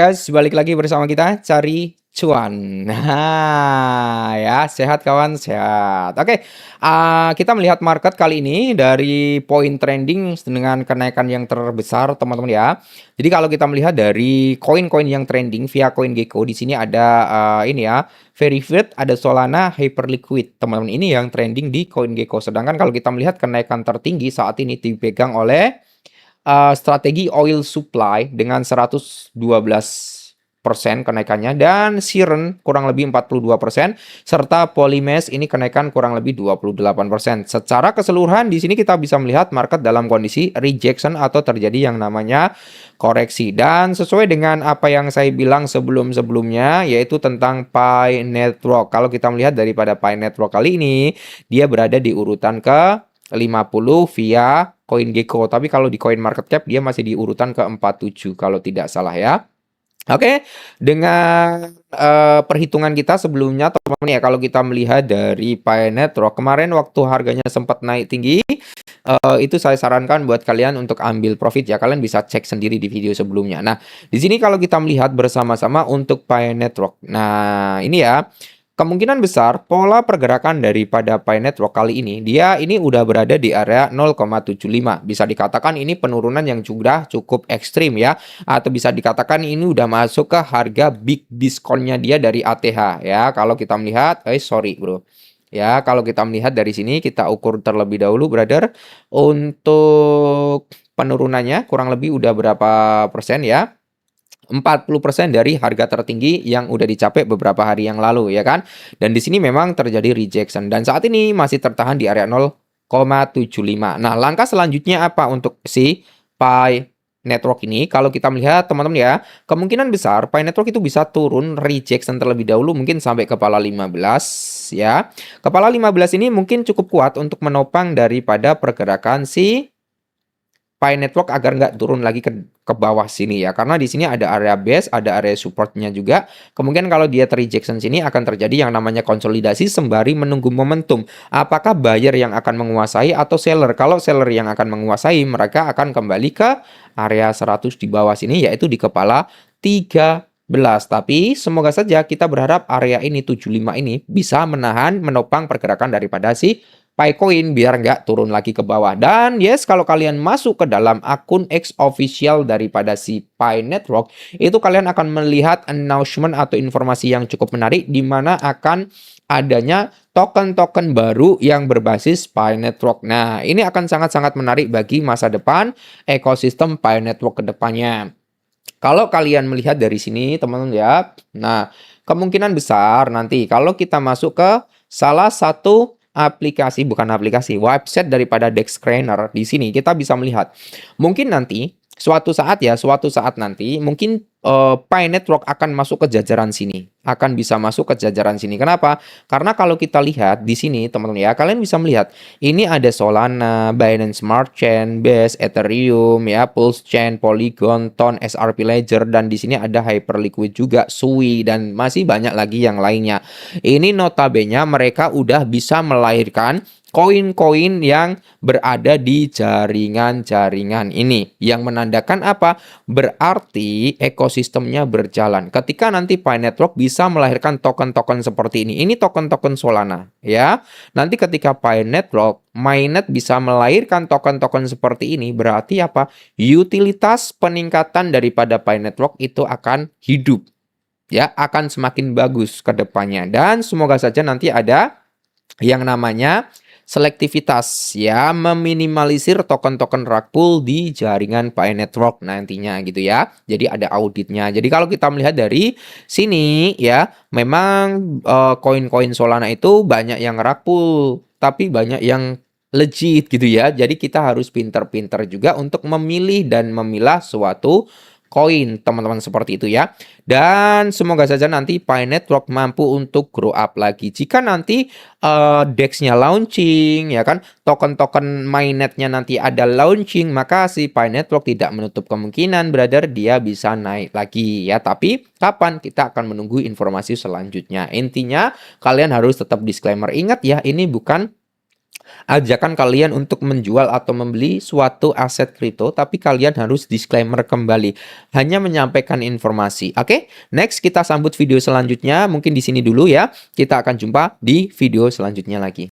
Guys, balik lagi bersama kita cari cuan. Nah, ya, sehat kawan, sehat. Oke, kita melihat market kali ini dari poin trending dengan kenaikan yang terbesar, teman-teman ya. Jadi kalau kita melihat dari koin-koin yang trending via CoinGecko, di sini ada ini ya, Verified, ada Solana, Hyperliquid. Teman-teman, ini yang trending di CoinGecko. Sedangkan kalau kita melihat kenaikan tertinggi saat ini dipegang oleh strategi oil supply dengan 112% kenaikannya, dan Siren kurang lebih 42%, serta Polymesh ini kenaikan kurang lebih 28%. Secara keseluruhan di sini kita bisa melihat market dalam kondisi rejection atau terjadi yang namanya koreksi. Dan sesuai dengan apa yang saya bilang sebelum-sebelumnya, yaitu tentang Pi Network. Kalau kita melihat daripada Pi Network kali ini, dia berada di urutan ke 50 via CoinGecko. Tapi kalau di CoinMarketCap dia masih di urutan ke 47 kalau tidak salah ya. Oke, dengan perhitungan kita sebelumnya teman-teman ya, kalau kita melihat dari Pi Network kemarin waktu harganya sempat naik tinggi, itu saya sarankan buat kalian untuk ambil profit ya. Kalian bisa cek sendiri di video sebelumnya. Nah, di sini kalau kita melihat bersama-sama untuk Pi Network. Nah, ini ya. Kemungkinan besar pola pergerakan daripada Pi Network kali ini, dia ini udah berada di area 0,75. Bisa dikatakan ini penurunan yang sudah cukup ekstrim ya. Atau bisa dikatakan ini udah masuk ke harga big diskonnya dia dari ATH ya. Kalau kita melihat, sorry bro. Ya, kalau kita melihat dari sini, kita ukur terlebih dahulu, brother. Untuk penurunannya kurang lebih udah berapa persen ya? 40% dari harga tertinggi yang udah dicapai beberapa hari yang lalu ya kan. Dan di sini memang terjadi rejection dan saat ini masih tertahan di area 0,75. Nah, langkah selanjutnya apa untuk si Pi Network ini? Kalau kita melihat teman-teman ya, kemungkinan besar Pi Network itu bisa turun rejection terlebih dahulu mungkin sampai kepala 15 ya. Kepala 15 ini mungkin cukup kuat untuk menopang daripada pergerakan si Pi Network agar nggak turun lagi ke bawah sini ya. Karena di sini ada area base, ada area supportnya juga. Kemungkinan kalau dia terrejection sini akan terjadi yang namanya konsolidasi sembari menunggu momentum. Apakah buyer yang akan menguasai atau seller? Kalau seller yang akan menguasai, mereka akan kembali ke area 100 di bawah sini, yaitu di kepala 13. Tapi semoga saja kita berharap area ini 75 ini bisa menahan, menopang pergerakan daripada si Picoin biar nggak turun lagi ke bawah. Dan yes, kalau kalian masuk ke dalam akun X official daripada si Pi Network, itu kalian akan melihat announcement atau informasi yang cukup menarik di mana akan adanya token-token baru yang berbasis Pi Network. Nah, ini akan sangat-sangat menarik bagi masa depan ekosistem Pi Network ke depannya. Kalau kalian melihat dari sini, teman-teman ya, nah, kemungkinan besar nanti kalau kita masuk ke salah satu website daripada DexScreener, di sini kita bisa melihat mungkin nanti suatu saat nanti mungkin Pi Network akan masuk ke jajaran sini, akan bisa masuk ke jajaran sini. Kenapa? Karena kalau kita lihat di sini teman-teman ya, kalian bisa melihat ini ada Solana, Binance Smart Chain, Base, Ethereum ya, Pulse Chain, Polygon, Ton, XRP Ledger, dan di sini ada Hyperliquid juga, Sui, dan masih banyak lagi yang lainnya. Ini notabene mereka udah bisa melahirkan koin-koin yang berada di jaringan-jaringan ini. Yang menandakan apa? Berarti ekosistemnya berjalan. Ketika nanti Pi Network bisa melahirkan token-token seperti ini token-token Solana ya. Nanti ketika Pi Network mainnet bisa melahirkan token-token seperti ini, berarti apa? Utilitas peningkatan daripada Pi Network itu akan hidup. Ya, akan semakin bagus ke depannya. Dan semoga saja nanti ada yang namanya selektivitas ya, meminimalisir token-token rug pull di jaringan Pi Network nantinya gitu ya. Jadi ada auditnya. Jadi kalau kita melihat dari sini ya, memang koin-koin Solana itu banyak yang rug pull, tapi banyak yang legit gitu ya. Jadi kita harus pinter-pinter juga untuk memilih dan memilah suatu koin, teman-teman, seperti itu ya. Dan semoga saja nanti Pi Network mampu untuk grow up lagi. Jika nanti DEX-nya launching ya kan, token-token mainnetnya nanti ada launching, maka si Pi Network tidak menutup kemungkinan brother dia bisa naik lagi ya. Tapi kapan, kita akan menunggu informasi selanjutnya. Intinya kalian harus tetap disclaimer, ingat ya, ini bukan ajakan kalian untuk menjual atau membeli suatu aset kripto, tapi kalian harus disclaimer kembali. Hanya menyampaikan informasi. Oke? Next kita sambut video selanjutnya. Mungkin di sini dulu ya. Kita akan jumpa di video selanjutnya lagi.